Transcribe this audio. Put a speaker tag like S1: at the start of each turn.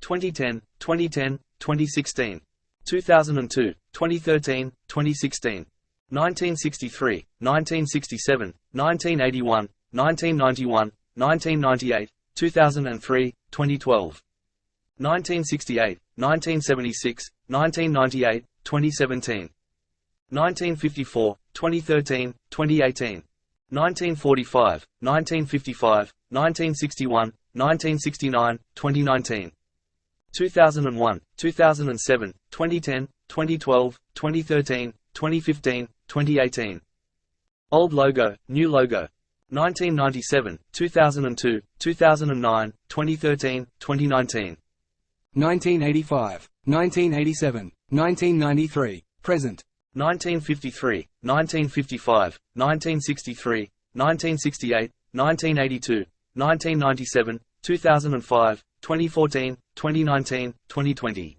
S1: 2010, 2016. 2002, 2013, 2016. 1963, 1967, 1981, 1991, 1998, 2003, 2012. 1968, 1976, 1998, 2017. 1954, 2013, 2018. 1945, 1955, 1961, 1969, 2019. 2001, 2007, 2010, 2012, 2013, 2015, 2018. Old logo, new logo. 1997, 2002, 2009, 2013, 2019.
S2: 1985, 1987, 1993, present.
S1: 1953, 1955, 1963, 1968, 1982, 1997, 2005, 2014, 2019, 2020.